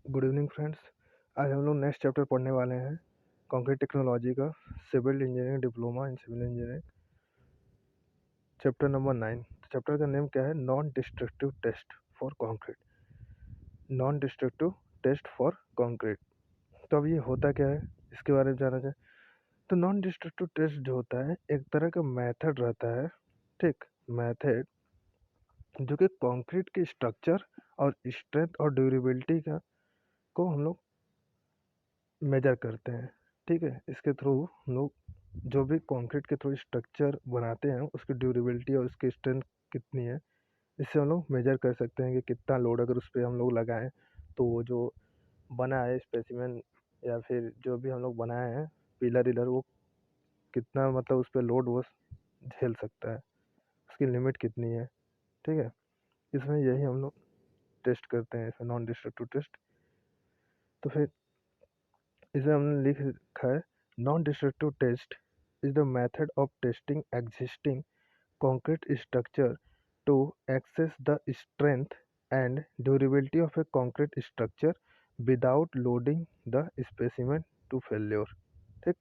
Good evening friends. आज हम लोग नेक्स्ट चैप्टर पढ़ने वाले हैं कंक्रीट टेक्नोलॉजी का civil engineering diploma in civil engineering, chapter number 9। Chapter का नेम क्या है? Non destructive test for concrete. Non destructive test for concrete. तो अब ये होता क्या है, इसके बारे में जाना जाए तो नॉन डिस्ट्रक्टिव टेस्ट जो होता है एक तरह का मेथड रहता है, ठीक, मेथड जो कि कंक्रीट के स्ट्रक्चर और स्ट्रेंथ और ड्यूरेबिलिटी का को हम लोग मेजर करते हैं। ठीक है, इसके थ्रू हम लोग जो भी कंक्रीट के थ्रू स्ट्रक्चर बनाते हैं उसकी ड्यूरेबिलिटी और उसकी स्ट्रेंथ कितनी है, इससे हम लोग मेजर कर सकते हैं कि कितना लोड अगर उस पर हम लोग लगाएं तो वो जो बना है स्पेसिमेन या फिर जो भी हम लोग बनाए हैं पिलर इलर, वो कितना मतलब उस पर लोड वो झेल सकता है, उसकी लिमिट कितनी है। ठीक है, इसमें यही हम लोग टेस्ट करते हैं, इसमें नॉन डिस्ट्रक्टिव टेस्ट। तो फिर इसमें हमने लिख रखा है non destructive test is the method of testing existing concrete structure to assess the strength and durability of a concrete structure without loading the specimen to failure। ठीक,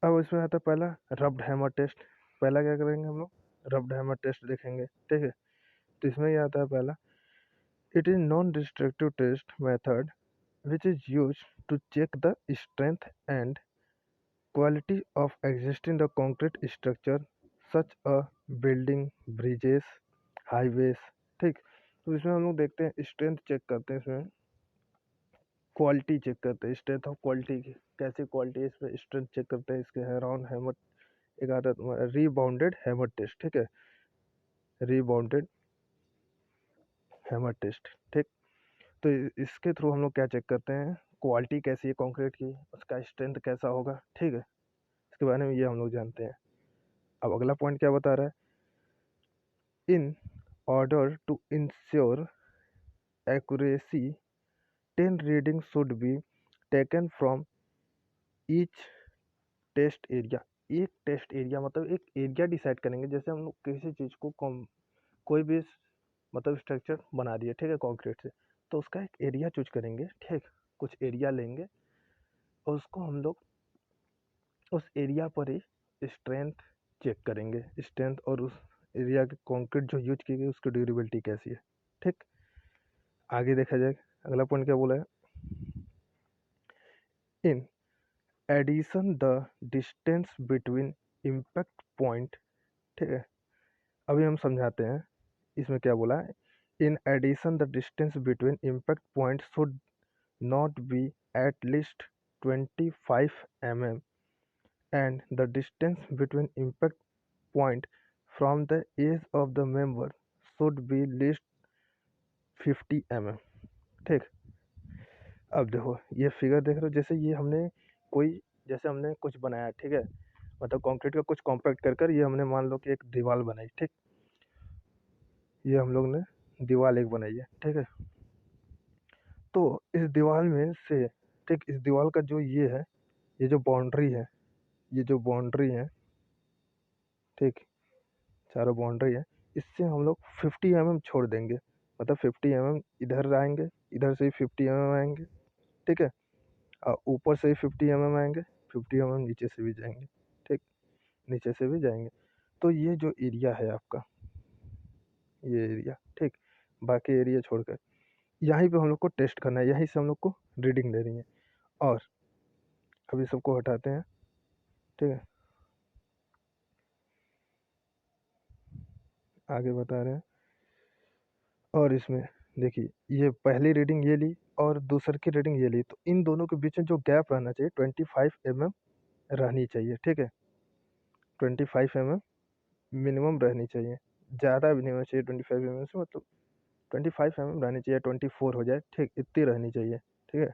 अब इसमें आता है पहला रब्ड हैमर टेस्ट। पहला क्या करेंगे हम लोग? रब्ड हैमर टेस्ट देखेंगे। ठीक है, तो इसमें ये आता है पहला, it is non destructive test method which is used to check the strength and quality of existing the concrete structure such a building, bridges, highways। ठीक, तो इसमें हम लोग देखते हैं स्ट्रेंथ चेक करते हैं, इसमें क्वालिटी चेक करते हैं, स्ट्रेंथ ऑफ क्वालिटी की कैसी क्वालिटी है, इसमें स्ट्रेंथ चेक करते हैं। इसके अराउंड हैमर एक आता है रीबाउंडेड हैमर टेस्ट। ठीक है, रीबाउंडेड हैमर टेस्ट। ठीक, तो इसके थ्रू हम लोग क्या चेक करते हैं? क्वालिटी कैसी है कंक्रीट की, उसका स्ट्रेंथ कैसा होगा। ठीक है, इसके बारे में ये हम लोग जानते हैं। अब अगला पॉइंट क्या बता रहा है? In order to ensure accuracy 10 reading should be taken from each test area. एक टेस्ट एरिया मतलब एक एरिया डिसाइड करेंगे। जैसे हम लोग किसी चीज़ को कोई भी मतलब स्ट्रक्चर बना दिए, ठीक है, कंक्रीट से, तो उसका एक एरिया चूज करेंगे। ठीक, कुछ एरिया लेंगे और उसको हम लोग उस एरिया पर ही स्ट्रेंथ चेक करेंगे, स्ट्रेंथ और उस एरिया के कंक्रीट जो यूज की गई उसकी ड्यूरेबिलिटी कैसी है। ठीक, आगे देखा जाए अगला पॉइंट क्या बोला है? In addition the distance between impact point. ठीक है, अभी हम समझाते हैं इसमें क्या बोला है। In addition the distance between impact point should not be at least 25 mm and the distance between impact point from the edge of the member should be least 50 mm। ठीक, अब देखो ये फिगर देख रहे हो, जैसे ये हमने कोई जैसे हमने कुछ बनाया, ठीक है, मतलब कंक्रीट का कुछ कॉम्पैक्ट कर कर ये हमने मान लो कि एक दीवार बनाई। ठीक, ये हम लोग ने दीवार एक बनाई है। ठीक है, तो इस दीवार में से, ठीक, इस दीवार का जो ये है, ये जो बाउंड्री है, ये जो बाउंड्री है, ठीक, चारों बाउंड्री है, इससे हम लोग 50 mm छोड़ देंगे। मतलब 50 mm इधर आएंगे, इधर से ही 50 mm आएंगे। ठीक है, और ऊपर से ही 50 mm आएंगे, 50 mm नीचे से भी जाएंगे। ठीक, नीचे से भी जाएंगे। तो ये जो एरिया है आपका, ये एरिया, ठीक, बाकी एरिया छोड़कर यहीं पे हम लोग को टेस्ट करना है, यहीं से हम लोग को रीडिंग लेनी है। और अभी सबको हटाते हैं। ठीक है, आगे बता रहे हैं। और इसमें देखिए ये पहली रीडिंग ये ली और दूसर की रीडिंग ये ली, तो इन दोनों के बीच में जो गैप रहना चाहिए 25 mm रहनी चाहिए। ठीक है, 25 mm मिनिमम रहनी चाहिए, ज़्यादा भी नहीं होना चाहिए 25 mm से, मतलब 25 mm रहनी चाहिए, 24 हो जाए, ठीक, इतनी रहनी चाहिए। ठीक है,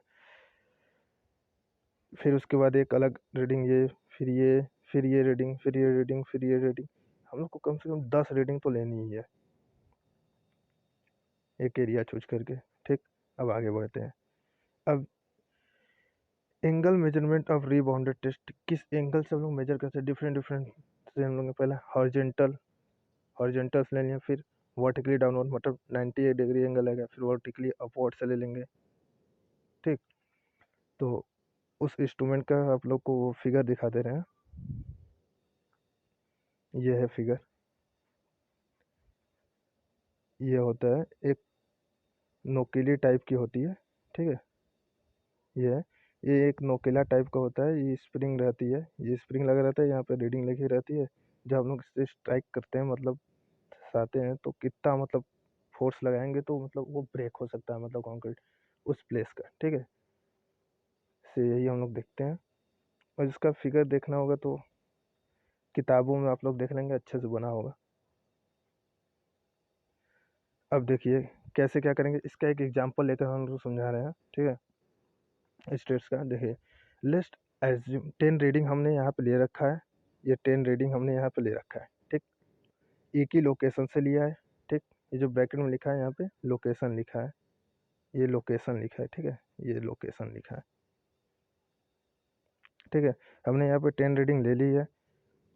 फिर उसके बाद एक अलग रीडिंग ये, फिर ये, फिर ये रीडिंग, फिर ये रीडिंग, फिर ये रीडिंग। हम लोग को कम से कम 10 रीडिंग तो लेनी ही है एक एरिया चूज करके। ठीक, अब आगे बढ़ते हैं। अब एंगल मेजरमेंट ऑफ रीबाउंडेड टेस्ट, किस एंगल से हम लोग मेजर करते हैं? डिफरेंट डिफरेंट से हम लोग ने पहले हॉरिजेंटल्स ले लिया, फिर वर्टिकली डाउनवर्ड मतलब 98 डिग्री एंगल आएगा, फिर वर्टिकली अपवर्ड से ले लेंगे। ठीक, तो उस इंस्ट्रूमेंट का आप लोग को वो फिगर दिखा दे रहे हैं। ये है फिगर, ये होता है एक नोकीली टाइप की होती है। ठीक है, ये है, ये एक नोकीला टाइप का होता है, ये स्प्रिंग रहती है, ये स्प्रिंग लगा रहता है, यहाँ पे रीडिंग लिखी रहती है। जब हम लोग इसे स्ट्राइक करते हैं मतलब साते हैं तो कितना मतलब फोर्स लगाएंगे तो मतलब वो ब्रेक हो सकता है मतलब कंक्रीट उस प्लेस का। ठीक है, से यही हम लोग देखते हैं, और इसका फिगर देखना होगा तो किताबों में आप लोग देख लेंगे, अच्छे से बना होगा। अब देखिए कैसे क्या करेंगे, इसका एक एग्जांपल लेकर हम लोग समझा रहे हैं। ठीक है, स्टेट्स का देखिए, लिस्ट एज्यूम 10 रीडिंग हमने यहाँ पे ले रखा है, ये 10 रीडिंग हमने यहाँ पे ले रखा है। ठीक, एक ही लोकेशन से लिया है। ठीक, ये जो ब्रैकेट में लिखा है यहाँ पे लोकेशन लिखा है, ये लोकेशन लिखा है। ठीक है, ये लोकेशन लिखा है। ठीक है, हमने यहाँ पे 10 रीडिंग ले ली है,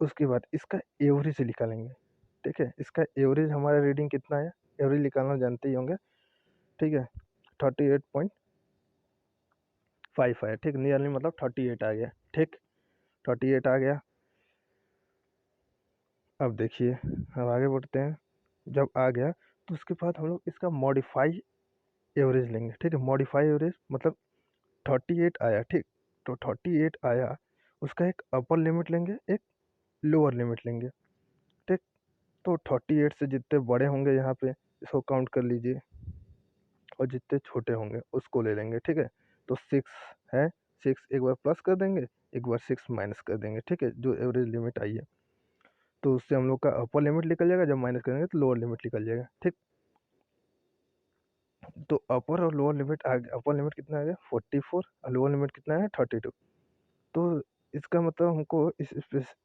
उसके बाद इसका एवरेज निकालेंगे। ठीक है, इसका एवरेज हमारा रीडिंग कितना है, एवरेज निकालना जानते ही होंगे। ठीक है, 38.5 है। ठीक, नियरली मतलब 38 आ गया। ठीक, 38 आ गया। अब देखिए अब आगे बढ़ते हैं, जब आ गया तो उसके बाद हम लोग इसका मॉडिफाई एवरेज लेंगे। ठीक है, मॉडिफाई एवरेज मतलब 38 आया। ठीक, तो 38 आया, उसका एक अपर लिमिट लेंगे, एक लोअर लिमिट लेंगे। ठीक, तो 38 से जितने बड़े होंगे यहाँ पे इसको काउंट कर लीजिए, और जितने छोटे होंगे उसको ले लेंगे। ठीक है, तो 6 है, 6 एक बार प्लस कर देंगे, एक बार 6 माइनस कर देंगे। ठीक है, जो एवरेज लिमिट आई है तो उससे हम लोग का अपर लिमिट निकल जाएगा, जब माइनस करेंगे तो लोअर लिमिट निकल जाएगा। ठीक, तो अपर और लोअर लिमिट आ गया, अपर लिमिट कितना आ गया 44 और लोअर लिमिट कितना है 32। तो इसका मतलब हमको इस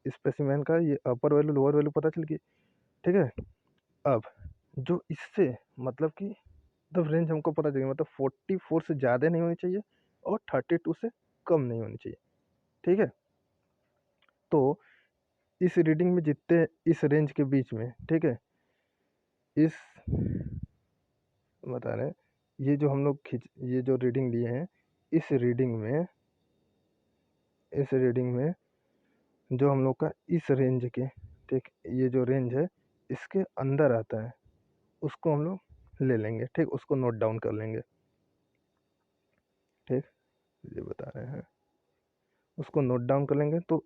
स्पेसिमेन का ये अपर वैल्यू लोअर वैल्यू पता चल गई। ठीक है, अब जो इससे मतलब कि मतलब रेंज हमको पता चल गया, मतलब 44 से ज़्यादा नहीं होनी चाहिए और 32 से कम नहीं होनी चाहिए। ठीक है, तो इस रीडिंग में जितने इस रेंज के बीच में, ठीक है, इस बता रहे हैं, ये जो हम लोग ये जो रीडिंग लिए हैं, इस रीडिंग में जो हम लोग का इस रेंज के, ठीक, ये जो रेंज है इसके अंदर आता है, उसको हम लोग ले लेंगे। ठीक, उसको नोट डाउन कर लेंगे। ठीक, ये बता रहे हैं, उसको नोट डाउन कर लेंगे तो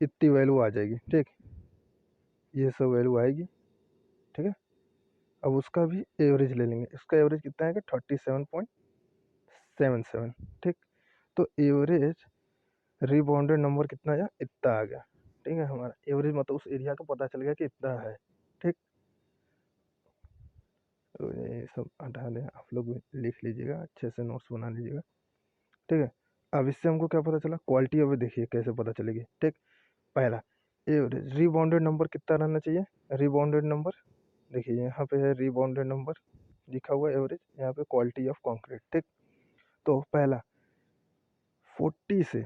इतनी वैल्यू आ जाएगी। ठीक, ये सब वैल्यू आएगी। ठीक है, अब उसका भी एवरेज ले लेंगे, इसका एवरेज कितना आएगा 37.77। ठीक, तो एवरेज रिबाउंडेड नंबर कितना आया, इतना आ गया। ठीक है, हमारा एवरेज मतलब उस एरिया का पता चल गया कि इतना है। ठीक, तो ये सब हटा दें, आप लोग भी लिख लीजिएगा, अच्छे से नोट्स बना लीजिएगा। ठीक है, अब इससे हमको क्या पता चला, क्वालिटी अभी देखिए कैसे पता चलेगी। ठीक, पहला एवरेज रिबाउंडेड नंबर कितना रहना चाहिए, रिबाउंडेड नंबर देखिए यहाँ पे है, रिबाउंडेड नंबर लिखा हुआ है, एवरेज यहाँ पे क्वालिटी ऑफ कंक्रीट। ठीक, तो पहला 40 से,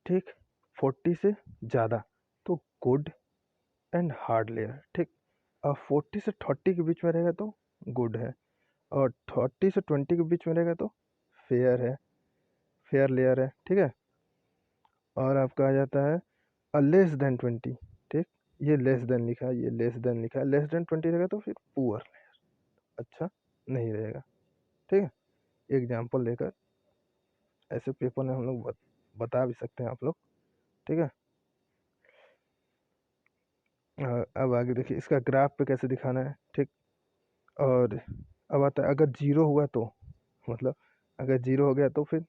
ठीक, 40 से ज़्यादा तो गुड एंड हार्ड लेयर। ठीक, अब 40 से 30 के बीच में रहेगा तो गुड है, और 30 से 20 के बीच में रहेगा तो फेयर है, फेयर लेयर है। ठीक है, और आपका आ जाता है लेस देन 20। ठीक, ये लेस देन लिखा है, ये लेस देन लिखा है, लेस देन 20 रहेगा तो फिर पुअर लेयर, अच्छा नहीं रहेगा। ठीक है, एग्जाम्पल देकर ऐसे पेपर में हम लोग बता भी सकते हैं आप लोग। ठीक है, अब आगे देखिए इसका ग्राफ पे कैसे दिखाना है। ठीक, और अब आता है अगर जीरो हुआ तो, मतलब अगर जीरो हो गया तो फिर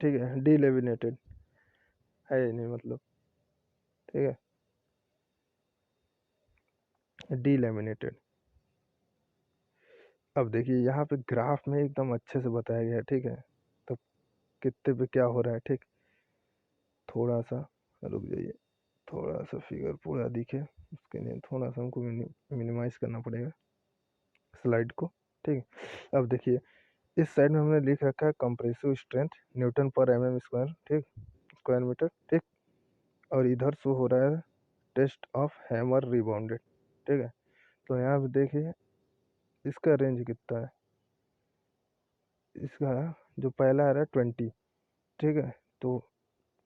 ठीक है डीलेमिनेटेड है ही नहीं मतलब। ठीक है, डीलेमिनेटेड। अब देखिए यहाँ पे ग्राफ में एकदम अच्छे से बताया गया है। ठीक है, तो कितने पे क्या हो रहा है। ठीक, थोड़ा सा रुक जाइए, थोड़ा सा फिगर पूरा दिखे उसके लिए थोड़ा सा हमको मिनिमाइज करना पड़ेगा स्लाइड को। ठीक है, अब देखिए इस साइड में हमने लिख रखा है कंप्रेसिव स्ट्रेंथ न्यूटन पर mm स्क्वायर। ठीक, स्क्वायर मीटर। ठीक, और इधर शो हो रहा है टेस्ट ऑफ हैमर रिबाउंडेड। ठीक है, तो यहाँ पे देखिए इसका रेंज कितना है। इसका जो पहला आ रहा है 20। ठीक है, तो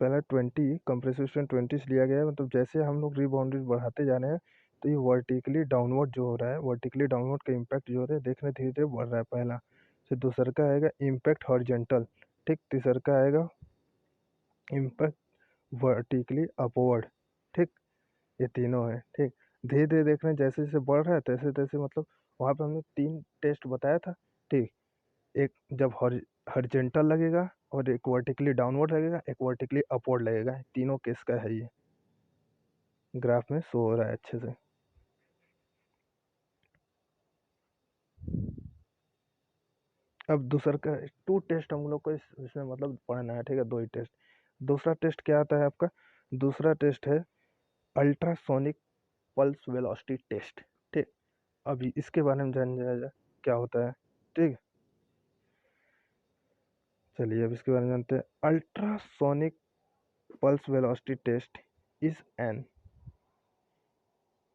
पहला 20 कंप्रेसिव स्ट्रेंथ 20 से लिया गया है। मतलब जैसे हम लोग रिबाउंडेड बढ़ाते जा रहे हैं तो ये वर्टिकली डाउनवर्ड जो हो रहा है, वर्टिकली डाउनवर्ड का इम्पैक्ट जो हो रहा है देखने धीरे धीरे बढ़ रहा है पहला। फिर दूसरा का आएगा इम्पैक्ट हॉरिजेंटल। ठीक, तीसरा का आएगा इम्पैक्ट वर्टिकली अपवर्ड। ठीक, ये तीनों है। ठीक, धीरे धीरे देख रहे हैं जैसे जैसे बढ़ रहा है तैसे तैसे मतलब वहाँ पे हमने 3 टेस्ट बताया था। ठीक, एक जब हॉरिजेंटल लगेगा और एक वर्टिकली डाउनवर्ड लगेगा, एक वर्टिकली अपवर्ड लगेगा। तीनों केस का है ये, ग्राफ में शो हो रहा है अच्छे से। अब दूसरा का 2 टेस्ट हम लोग को इसमें मतलब पढ़ना है। ठीक है, 2 ही टेस्ट। दूसरा टेस्ट क्या आता है आपका? दूसरा टेस्ट है अल्ट्रासोनिक पल्स वेलोसिटी टेस्ट। ठीक, अभी इसके बारे में जान जाए क्या होता है। ठीक, चलिए अब इसके बारे में जानते हैं। Ultrasonic pulse velocity test is an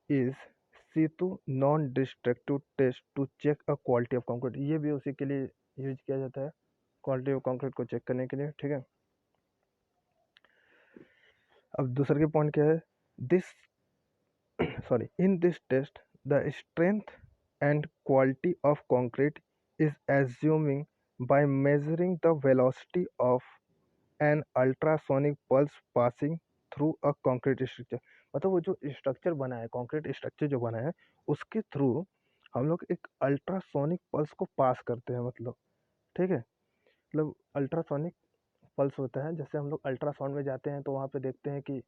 is situ non destructive test to check a quality of concrete. ये भी उसी के लिए यूज किया जाता है, क्वालिटी ऑफ कंक्रीट को चेक करने के लिए। ठीक है, अब दूसरे के पॉइंट क्या है? This sorry, in this test the strength and quality of concrete is assuming by measuring the velocity of an ultrasonic pulse passing through a concrete structure। मतलब वो जो स्ट्रक्चर बना है, कंक्रीट स्ट्रक्चर जो बना है उसके थ्रू हम लोग एक अल्ट्रासोनिक पल्स को पास करते हैं। मतलब ठीक है, मतलब अल्ट्रासोनिक पल्स होता है। जैसे हम लोग अल्ट्रासाउंड में जाते हैं तो वहाँ पे देखते हैं कि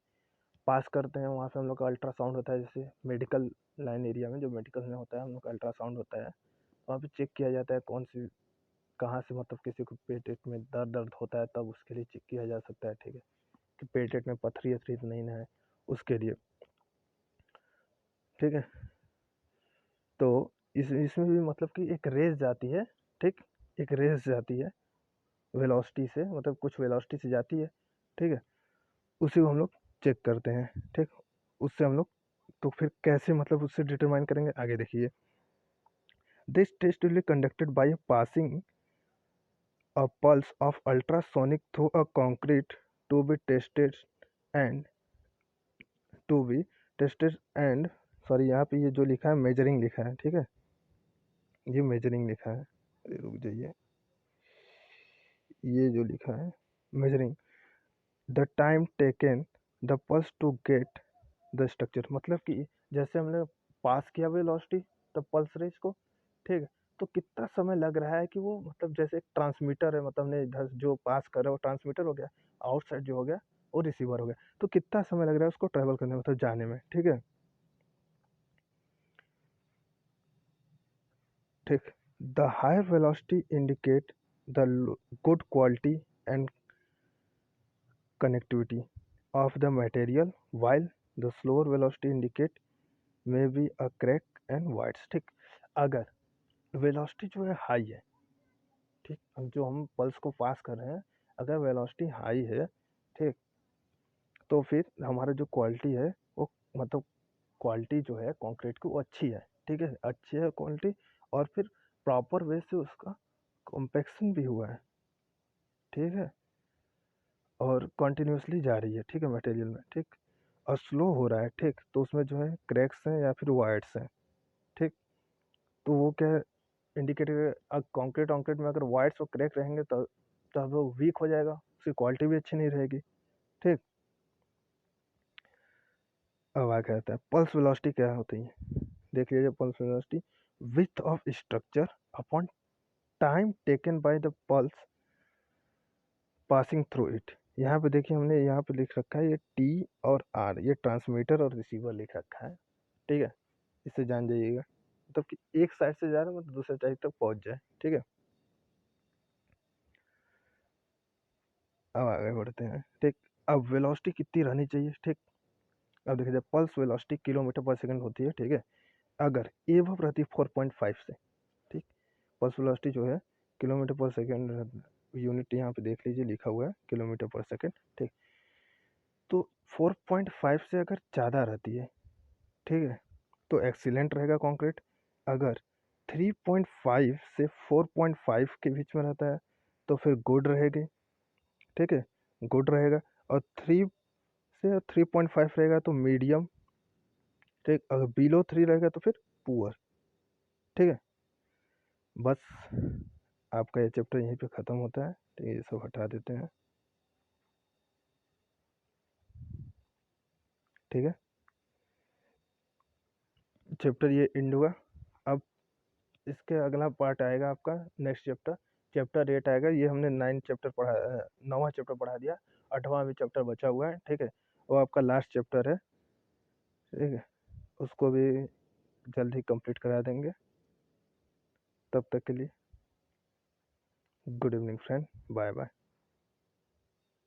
पास करते हैं, वहाँ से हम लोग का अल्ट्रासाउंड होता है। जैसे मेडिकल लाइन एरिया में जो मेडिकल में होता है हम लोग का अल्ट्रासाउंड होता है, वहाँ पे चेक किया जाता है कौन सी कहाँ से मतलब किसी को पेट में दर्द दर्द होता है तब उसके लिए चेक किया जा सकता है। ठीक है, कि पेट में पथरी अथरी तो नहीं ना है उसके लिए। ठीक है, तो इसमें भी मतलब कि एक रेस जाती है। ठीक, एक रेस जाती है वेलोसिटी से, मतलब कुछ वेलोसिटी से जाती है। ठीक है, उसी को हम लोग चेक करते हैं। ठीक, उससे हम लोग तो फिर कैसे मतलब उससे डिटरमाइन करेंगे आगे देखिए। This test will be conducted by passing a pulse of ultrasonic through a concrete to be tested and to be tested and sorry यहाँ पे ये जो लिखा है मेजरिंग लिखा है। ठीक है, ये मेजरिंग लिखा है। अरे रुक जाइए, ये जो लिखा है measuring the time taken the pulse to get the structure. मतलब कि जैसे हमने पास किया वेलोसिटी द पल्स रेंज को। ठीक है, तो कितना समय लग रहा है कि वो मतलब जैसे एक ट्रांसमीटर है, मतलब ने इधर जो पास कर रहा है वो ट्रांसमीटर हो गया, आउटसाइड जो हो गया वो रिसीवर हो गया। तो कितना समय लग रहा है उसको ट्रेवल करने में, मतलब जाने में। ठीक है, ठीक, the higher velocity indicate the good quality and connectivity of the material while the slower velocity indicate may be a crack and voids। ठीक, अगर वेलोसिटी जो है हाई है, ठीक, हम जो हम पल्स को पास कर रहे हैं अगर वेलोसिटी हाई है, ठीक, तो फिर हमारा जो क्वालिटी है वो मतलब क्वालिटी जो है कंक्रीट की वो अच्छी है। ठीक है, अच्छी है क्वालिटी, और फिर प्रॉपर वे से उसका कॉम्पेक्शन भी हुआ है। ठीक है, और कंटिन्यूसली जा रही है। ठीक है, मटेरियल में। ठीक, और स्लो हो रहा है। ठीक, तो उसमें जो है क्रैक्स हैं या फिर वाइड्स हैं। ठीक, तो वो क्या इंडिकेटर कंक्रीट कंक्रीट में अगर वाइड्स और क्रैक रहेंगे तो वो वीक हो जाएगा, उसकी क्वालिटी भी अच्छी नहीं रहेगी। ठीक, अब आ कहता है पल्स वेलोसिटी क्या होती है। देख लीजिए pulse velocity width of structure upon time taken by the pulse passing through it. यहाँ पे देखिए हमने यहाँ पे लिख रखा है ये टी और आर, ये ट्रांसमीटर और रिसीवर लिख रखा है। ठीक है, इससे जान जाइएगा मतलब कि एक साइड से जा रहा है मतलब दूसरे साइड तक पहुंच जाए। ठीक है, अब आगे बढ़ते हैं। ठीक, अब वेलोसिटी कितनी रहनी चाहिए। ठीक, अब देखिए जब पल्स वेलोसिटी किलोमीटर पर सेकंड होती है, ठीक है, अगर एवं रहती 4.5 से। ठीक, पल्स वेलोसिटी जो है किलोमीटर पर सेकंड, यूनिट यहाँ पे देख लीजिए लिखा हुआ है किलोमीटर पर सेकंड। ठीक, तो 4.5 से अगर ज़्यादा रहती है, ठीक है, तो एक्सीलेंट रहेगा कंक्रीट। अगर 3.5 से 4.5 के बीच में रहता है तो फिर गुड रहेगी, ठीक है, गुड रहेगा। और 3 से 3.5 रहेगा तो मीडियम, ठीक। अगर बिलो 3 रहेगा तो फिर पुअर, ठीक है। बस आपका ये चैप्टर यहीं पे ख़त्म होता है, तो ये सब हटा देते हैं, ठीक है। चैप्टर ये एंड हुआ। अब इसके अगला पार्ट आएगा आपका नेक्स्ट चैप्टर, चैप्टर 8 आएगा। ये हमने 9वां चैप्टर पढ़ा दिया, 8वां भी चैप्टर बचा हुआ है, ठीक है। वो आपका लास्ट चैप्टर है, ठीक है। उसको भी जल्द ही कंप्लीट करा देंगे। तब तक के लिए good evening friend, bye bye.